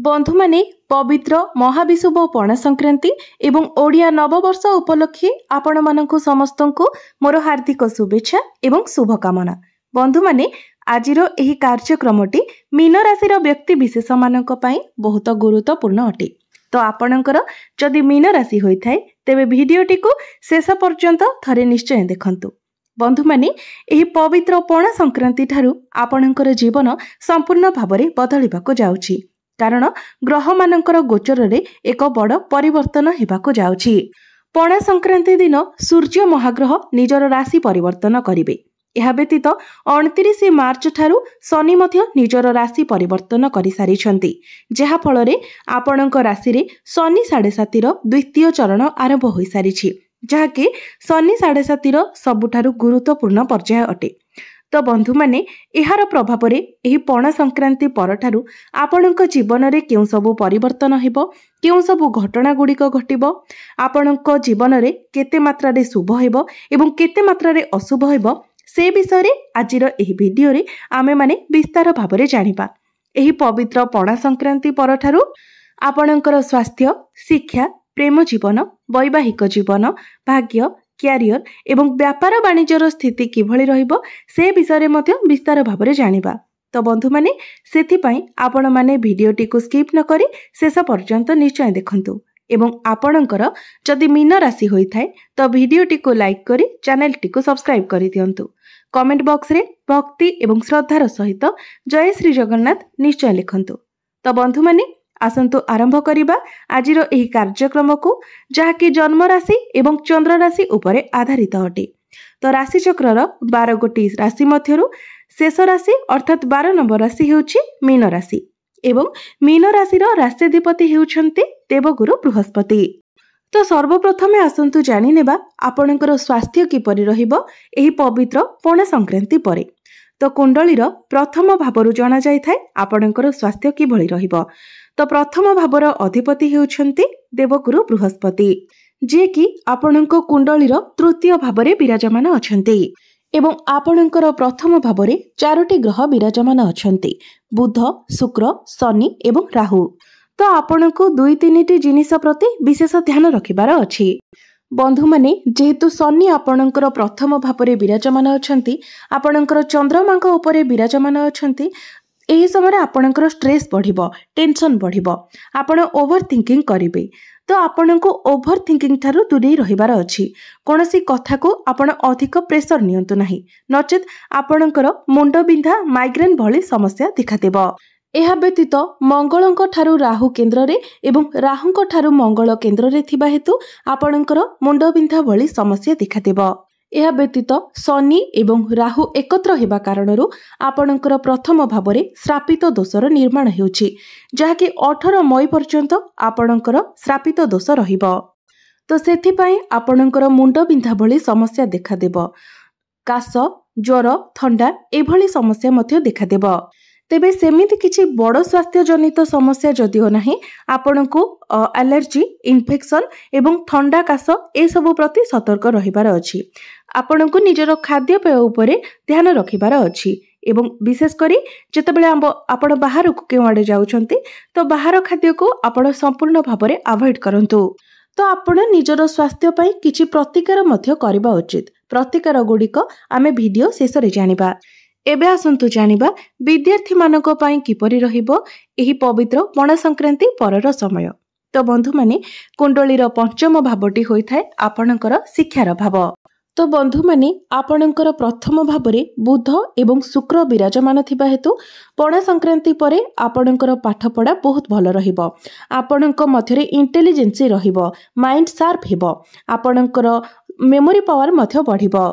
बंधु माने पवित्र महाविषुव पणा संक्रांति एवं ओडिया नववर्ष उपलक्षे आपण मानकु समस्तंकु मोर हार्दिक शुभेच्छा एवं शुभकामना। बंधु माने आजिर एही कार्यक्रमटी मीन राशि व्यक्ति विशेष मानक पई बहुत गुरुत्वपूर्ण अटे। तो आपणकर जदि मीन राशि होइथाय तेबे भिडियोटी को शेष पर्यंत थरे निश्चय देखंतु। बंधु माने एही पवित्र पणा संक्रांति ठारू आपणकर जीवन संपूर्ण भाबरे बदलिबाको जाउछि, कारण ग्रह मानकर गोचर रे एक बड़ परिवर्तन हेबाको जाउछि। पणा संक्रांति दिन सूर्य महाग्रह निजर राशि परिवर्तन करिवे। यह व्यतीत 29 मार्च ठारू शनि मध्य निजर राशि परिवर्तन करि सारिछंती, जेहा फलरे आपणक राशि रे शनि 7.5 द्वितीय चरण आरंभ होई सारिछि, जहाके शनि 7.5 सबुठारू गुरुत्वपूर्ण पर्याय अटे। तो बंधु माने एहार प्रभाव रे एही पणा संक्रांति परठारू आपणक जीवन रे केउ सबु परिवर्तन हेबो, केउ सबु घटना गुड़िक घटिबो, आपणक जीवन रे केते मात्रा रे शुभ हेबो एवं केते मात्रा रे अशुभ हेबो, से विषय रे आजिर एही वीडियो रे आमे माने विस्तार भाव रे जानिबा। एही पवित्र पणा संक्रांति परठारू आपणकर स्वास्थ्य, शिक्षा, प्रेम जीवन, वैवाहिक जीवन, भाग्य, क्यारियर एवं व्यापार वाणिज्यर स्थिति किभଳି रहिबो से विषय रे मध्य विस्तार भाव रे जानिबा। तो बंधु माने सेथि पई आपण माने भिडियोटी को स्किप न करी शेष पर्यंत निश्चय देखंतु एवं आपणकर जदि मीन राशि होइथाय तो भिडियोटी को लाइक करी चैनल टी को सब्सक्राइब करि दियंतु। कमेंट बॉक्स रे भक्ति एवं श्रद्धार सहित जय श्री जगन्नाथ निश्चय लिखंतु। तो बंधु माने आसंतु आरंभ करिबा आजिर एही कार्यक्रम को, जहाकि जन्म राशि एवं चंद्र राशि उपरे आधारित अटे। तो राशि चक्रर 12 गोटी राशि मध्यरु शेष राशि अर्थात 12 नंबर राशि हेउछि मीन राशि एवं मीन राशिर राष्ट्राधिपति हेउछन्ते देवगुरु बृहस्पति। तो सर्वप्रथमे आसंतु जानि नेबा आपणकर स्वास्थ्य किपरि रहिबो एही पवित्र पणा संक्रांति परे। तो कुंडलीर प्रथम भावरु जाना जायथाय आपणकर स्वास्थ्य किभଳି रहिबो। तो प्रथम भावर अधिपति हेउछन्ते देवगुरु बृहस्पति, जे कि आपणक कुंडलीर तृतीय भावरे विराजमान अछन्ते एवं आपणकर प्रथम भावरे 4टी ग्रह विराजमान अछन्ते, बुध, शुक्र, शनि एवं राहु। तो आपणको 2-3टी जिनिस प्रति विशेष ध्यान रखिबार अछि। बंधु माने जेहेतु शनि आपणकर प्रथम भावरे विराजमान अछन्ति, आपणकर चंद्रमांक उपरे विराजमान अछन्ति, एही समय आपणकर स्ट्रेस बढ़िबो, टेंशन बढ़िबो, आपण ओवर थिंकिंग करिवे। तो आपणको ओवर थिंकिंग थारु दूरे रहिबार अछि। कोनोसी कथा को आपण अधिक प्रेशर नियंतु नाही, नचेत आपणकर मुंड बिंधा, माइग्रेन भली समस्या दिखादेबो। एहा व्यतीत मंगलंक ठारु राहु केंद्र रे एवं राहुंक ठारु मंगल केंद्र रे थिबा हेतु आपणकर मुंड बिंधा भली समस्या दिखादेबो। एहा व्यतीत शनि एवं राहु एकत्र हेबा कारणरू आपणकर प्रथम भावरे श्रापित दोषर निर्माण हेउछि, जहाकि 18 मई पर्यंत आपणकर श्रापित दोष रहिबो। तो सेथि पई आपणकर मुंड बिंधा भली समस्या देखादेबो, काश, ज्वर, थंडा एभली समस्या मध्य देखादेबो। तेबे सेमिति किछि बड़ स्वास्थ्य जनित समस्या जदिओ नाही, आपणको एलर्जी, इन्फेक्शन एवं थंडा, काश ए सबु प्रति सतर्क रहिबार अछि। आपणको निजर खाद्य पेय उपरे ध्यान रखिबार अछि एवं विशेष करी जेतेबेले आपण बाहर को केउ आडे जाउछन्ती तो बाहर खाद्य को आपण संपूर्ण भाबरे अवॉइड करंतु। तो आपण निजर स्वास्थ्य पई किछि प्रतिकार मध्य करिबा उचित। प्रतिकार गुडिक आमे वीडियो शेष रे जानिबा। एबे आसंतु जानिबा विद्यार्थी मानक पई किपरि रहिबो एही पवित्र पणा संक्रांति परर समय। तो बंधु माने कुंडलीर पंचम भावटी होइथाय आपणकर शिक्षार भाव। तो बंधु माने आपणकर प्रथम भावरे बुध एवं शुक्र विराजमान थिबा हेतु पणा संक्रांति परे आपणकर पाठ पढ़ा बहुत भल रहिबो। आपणक मध्यरे इंटेलिजेंसी रहिबो, माइंड शार्प हेबो, आपणकर मेमोरी पावर मध्य बढ़िबो।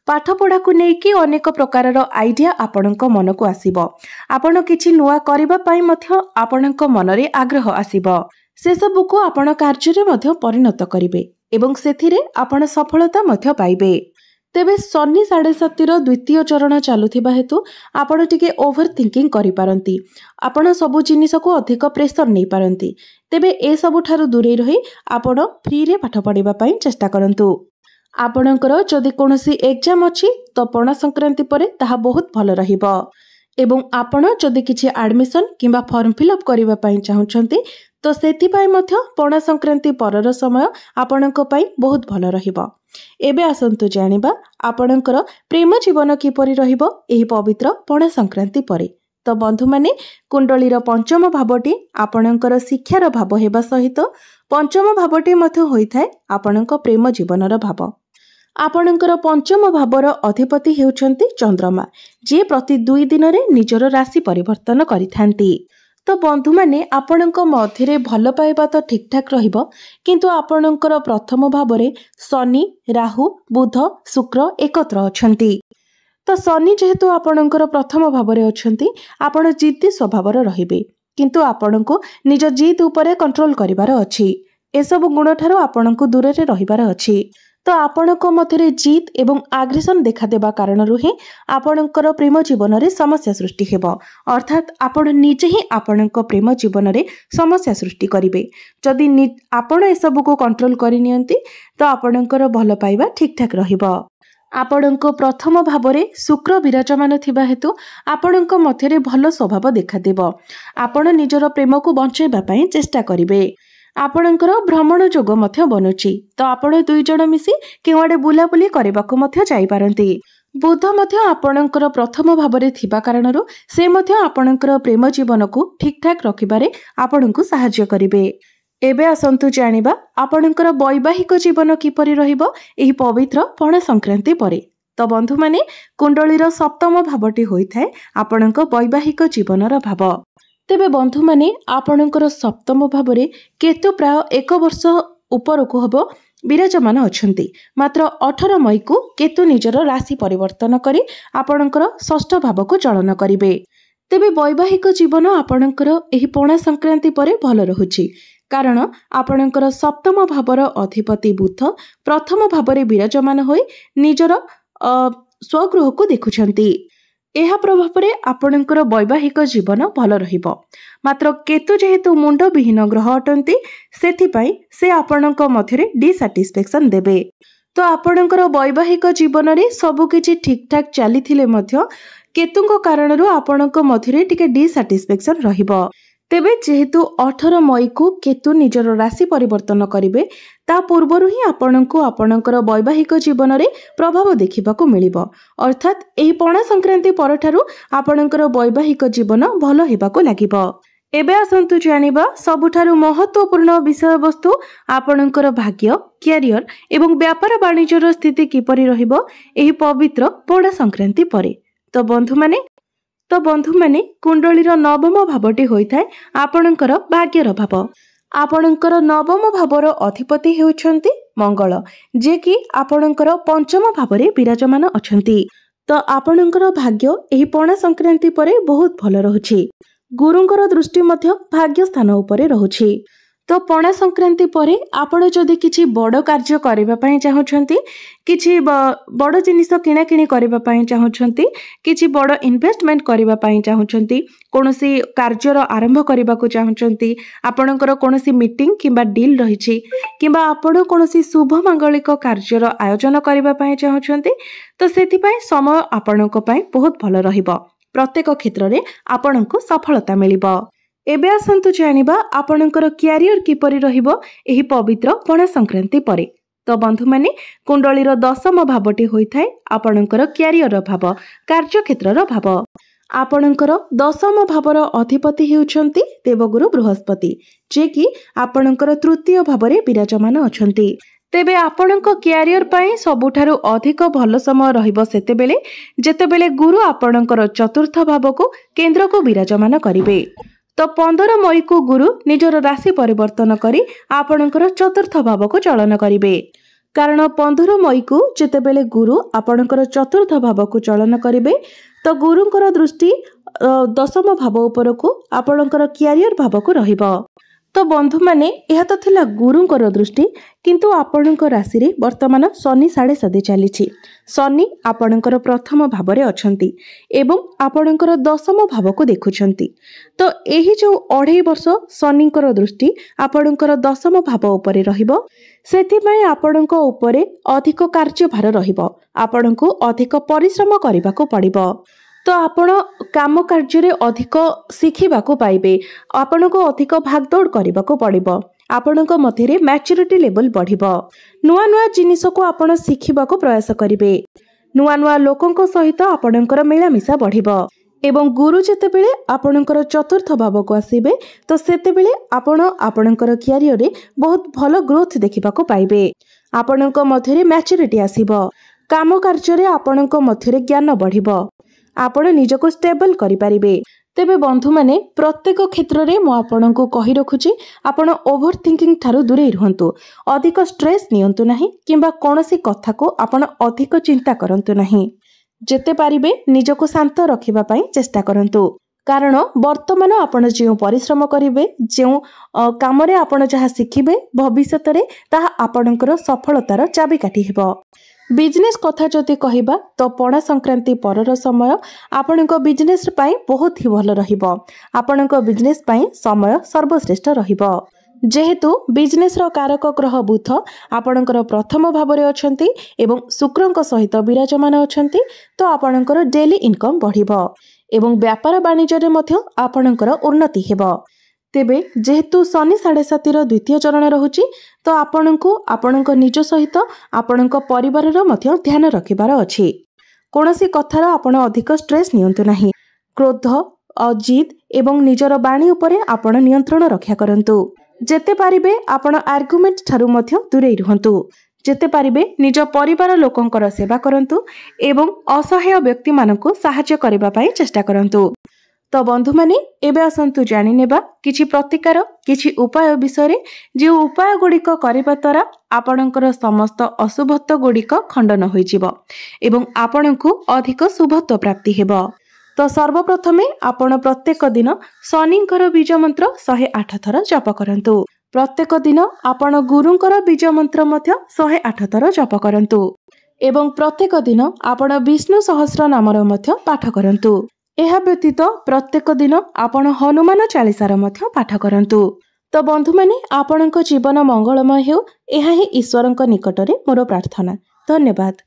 पाठ पढ़ा को नेकी अनेक प्रकारर आइडिया आपणक मन को आसीबो। आपण किछि नुआ करिबा पई मध्य आपणक मनरे आग्रह आसीबो। से सब को आपण कार्य रे मध्य परिणत करिवे एवं सेथिरे आपण सफलता मध्य पाइबे। तेबे शनि 7.5 द्वितीय चरण चालुथिबा हेतु आपण टिके ओवर थिंकिंग करि पारंती, आपण सब जिनिस को अधिक प्रेशर नै पारंती। तेबे ए सब ठारु दूरे रही आपण फ्री रे पाठ पढ़िबा पई चेष्टा करंतु। आपणकर जदि कोनोसी एग्जाम अछि तो पणा संक्रांति परे ताहा बहुत भल रहिबो। एवं आपण जदि किछि एडमिशन किंबा फॉर्म फिलअप करबा पई चाहुचंती तो सेथिपाई मध्य पणा संक्रांति परर समय आपणक पई बहुत भल रहिबो। एबे आसंतु जानिबा आपणकर प्रेम जीवन किपरि रहिबो एही पवित्र पणा संक्रांति परे। तो बंधु माने कुंडलीर पंचम भावटी आपणकर शिक्षार भाव हेबा सहित पंचम भावटी मध्य होइथाय आपणक प्रेम जीवनर भाव। आपणकर पंचम भावर अधिपति हेउछंती चंद्रमा, जे प्रति 2 दिन रे निजर राशि परिवर्तन करिथांती। तो बंधु माने आपणक मध्यरे भल पाइबा तो ठीक ठाक रहिबो, किंतु आपणकर प्रथम भावरे शनि, राहु, बुध, शुक्र एकत्र अछंती। तो शनि जेहेतु आपणकर प्रथम भावरे अछंती, आपण जिद्दी स्वभावर रहिबे, किंतु आपणको निज जिद उपरे कंट्रोल करिवार अछि। एसबु गुण ठारो आपणको दूर रे रहिवार अछि। तो आपणको मध्यरे जिद एवं आग्रेशन देखा देबा कारणरु ही आपणकर प्रेम जीवन रे समस्या सृष्टि हेबो, अर्थात आपण निजे ही आपणको प्रेम जीवन रे समस्या सृष्टि करिवे। जदि आपण एसबु को कंट्रोल करि नियंती तो आपणकर भल पाइबा ठीक ठाक रहिबो। आपणको प्रथम भावरे शुक्र विराजमान थिबा हेतु आपणको मध्यरे भल स्वभाव देखा देबो। आपण निजर प्रेम को बंचाइबा पई चेष्टा करिवे। आपणकर भ्रमण जोग मध्य बनुची, तो आपण 2 जण मिसी केवाडे बुलाबुली करबाको मध्य जाई पारंती। बुध मध्य आपणकर प्रथम भावरे थिबा कारणरु से मध्य आपणकर प्रेम जीवन को ठीक ठाक रखिबारे आपणको सहाय्य करिवे। एबे आसंतु जानिबा आपणकर वैवाहिक जीवन किपरि रहिबो एही पवित्र पणा संक्रांति परे। तो बंधु माने कुंडलीर सप्तम भावटी होइथाय आपणक वैवाहिक जीवनर भाव। तेबे बंधु माने आपणकर सप्तम भावरे केतु प्राय 1 वर्ष उपरकू हबो विराजमान अछंती। मात्र 18 मई को केतु निजर राशि परिवर्तन करी आपणकर षष्ठ भाव को चलन करिवे। तेबे वैवाहिक जीवन आपणकर एही पणा संक्रांति परे भल रहुची, कारण आपणकर सप्तम भावर अधिपति बुध प्रथम भावरे विराजमान होई निजर स्वगृह को देखुछंती। एहा प्रभाव आपणकर वैवाहिक जीवन भल रहिबो। मात्र केतु जेहेतु मुंड विहीन ग्रह अटंती, सेथिपाई से आपणक मध्यरे डिसैटिस्फैक्शन देबे। तो आपणकर वैवाहिक जीवन रे सब किछि ठीक ठाक चलीथिले मध्य केतुंक कारणरु आपणक मध्यरे टिके डिसैटिस्फैक्शन रहिबो। तेबे जेहेतु 18 मई को केतु निजर राशि परिवर्तन करिवे, ता पूर्वरु ही आपणको आपणकर वैवाहिक जीवन रे प्रभाव देखिबाको मिलिबो। अर्थात एही पणा संक्रांति परठारु आपणकर वैवाहिक जीवन भल हेबाको लागिबो। एबे आसंतु जानिबा सबुठारु महत्वपूर्ण विषय वस्तु आपणकर भाग्य, कैरियर एवं व्यापार वाणिज्यर स्थिति किपरि रहिबो एही पवित्र पणा संक्रांति परे। तो बंधु माने कुंडलीर नवम भावटी होइथाय आपणकर भाग्यर भाव। आपणकर नवम भावर अधिपति हेउछंती मंगल, जे कि आपणकर पंचम भावरे विराजमान अछंती। तो आपणकर भाग्य एही पणा संक्रांति परे बहुत भल रहुछि। गुरुंकर दृष्टि मध्य भाग्य स्थान उपरे रहुछि। तो पणा संक्रांति परे आपण जदि किछि बड़ कार्य करबा पई चाहुछंती, किछि बड़ जिनिस किणा किणी करबा पई चाहुछंती, किछि बड़ इन्वेस्टमेंट करबा पई चाहुछंती, कोनोसी कार्यर आरंभ करबा को चाहुछंती, आपणकर कोनोसी मीटिंग किंबा डील रहिछि, किंबा आपण कोनोसी शुभ मांगलिक कार्यर आयोजन करबा पई चाहुछंती, तो सेथि पई समय आपणक पई बहुत भल रहिबो। प्रत्येक क्षेत्र रे आपणको सफलता मिलिबो। एबे आसंतु जानिबा आपणकर कैरियर किपरि रहिबो एही पवित्र पणा संक्रांति परे। तो बंधु माने कुंडलीर दशम भावटी होइथाय आपणकर कैरियर भाव, कार्य क्षेत्रर भाव। आपणकर दशम भावर अधिपति हेउछंती देवगुरु बृहस्पति, जे कि आपणकर तृतीय भावरे विराजमान अछंती। तेबे आपणक कैरियर पई सबुठारु अधिक भल समय रहिबो सेतेबेले जेतेबेले गुरु आपणकर चतुर्थ भाव को केंद्र को विराजमान करिवे। तो 15 मई को गुरु निजर राशि परिवर्तन करी आपणकर चतुर्थ भाव को चलन करिवे। कारण 15 मई को जेतेबेले गुरु आपणकर चतुर्थ भाव को चलन करिवे, तो गुरुंकर दृष्टि दशम भाव उपर को आपणकर कैरियर भाव को रहिबो। तो बंधु माने यह तो थिला गुरुंकर दृष्टि, किंतु आपणकर राशि रे वर्तमान शनि 7.5 चलीछि। शनि आपणकर प्रथम भावरे अछंती एवं आपणकर दशम भाव को देखुछंती। तो एही जो 2.5 वर्ष शनिंकर दृष्टि आपणकर दशम भाव उपरे रहिबो, सेथिपई आपणको उपरे अधिक कार्यभार रहिबो, आपणको अधिक परिश्रम करिबाको पड़िबो। तो आपण काम कार्य अधिक शिखिबाको पाइबे, आपनको अधिक भागदौड़ करबाको पड़िबो, आपणक मध्यरे मैच्योरिटी लेवल बढ़िबो, नुआ नुआ जिनिस को आपण शिखिबाको प्रयास करिवे, नुआ नुआ लोकंक सहित आपणकर मिलामिशा बढ़िबो एवं गुरु जेतेबेले आपणकर चतुर्थ भाव को आसीबे तो सेतेबेले आपण आपणकर करियर रे बहुत भलो ग्रोथ देखिबाको पाइबे, आपणक मध्यरे मैच्योरिटी आसीबो, काम कार्य रे आपणक मध्यरे ज्ञान बढ़िबो, आपण निजको स्टेबल करि पारिबे। तेबे बंधु माने प्रत्येक क्षेत्र रे मो आपणको कहि रखुची, आपण ओभर थिंकिंग ठारू दूरे रहंतु, अधिक स्ट्रेस नियंतु नाही किंबा कोनोसी कथा को आपण अधिक चिंता करंतु नाही, जेते पारिबे निजको शांत रखिबा पई चेष्टा करंतु, कारण वर्तमान आपण जे परिश्रम करिवे, जे काम रे आपण जहा शिखिबे भविष्यत रे ताहा आपणकर सफलतार चाबिकाठी हेबो। बिजनेस कथा जदि कहिबा तो पणा संक्रांति परर समय आपणक बिजनेस पई बहुत ही भल रहिबो, आपणक बिजनेस पई समय सर्वश्रेष्ठ रहिबो, जेहेतु बिजनेस रो कारक ग्रह बुध आपणकर प्रथम भाव रे अछंती एवं शुक्रंक सहित विराजमान अछंती, तो आपणकर डेली इनकम बढ़िबो एवं व्यापार वाणिज्य रे मध्य आपणकर उन्नति हेबो। तेबे जेहेतु शनि 7.5 द्वितीय चरण रहुची तो आपणको आपणक निज सहित आपणक परिवार रो मध्य ध्यान रखिबार अछि, कोनोसी कथार आपण अधिक स्ट्रेस नियंतु नाही, क्रोध अजित एवं निजर बाणी उपरे आपण नियंत्रण रक्षा करंतु, जेते पारिबे आपण आर्गुमेंट ठारू मध्य दूरे रहंतु, जेते पारिबे निज परिवार लोकंकर सेवा करंतु एवं असहाय व्यक्ति मानकु सहायता करबा पई चेष्टा करंतु। तो बंधु माने एबे आसंतु जानि नेबा किछि प्रतिकार किछि उपाय विषय, जे उपाय गुड़िक करबा द्वारा आपणकर समस्त अशुभत्व गुड़िक खंडन होइजिबो एवं आपणकु अधिक शुभत्व प्राप्ति हेबो। तो सर्वप्रथमे आपण प्रत्येक दिन शनिंकर बीज मंत्र 108 थर जप करंतु, प्रत्येक दिन आपण गुरुंकर बीज मंत्र मध्य 108 थर जप करंतु एवं प्रत्येक दिन आपण विष्णु सहस्र नामर मध्य पाठ करंतु। एहा व्यतीत प्रत्येक दिन आपण हनुमान चालीसार मध्य पाठ करंतु। तो बंधु माने आपणक जीवन मंगलमय हेउ, एहा ही ईश्वरंक निकटरे मोर प्रार्थना। धन्यवाद।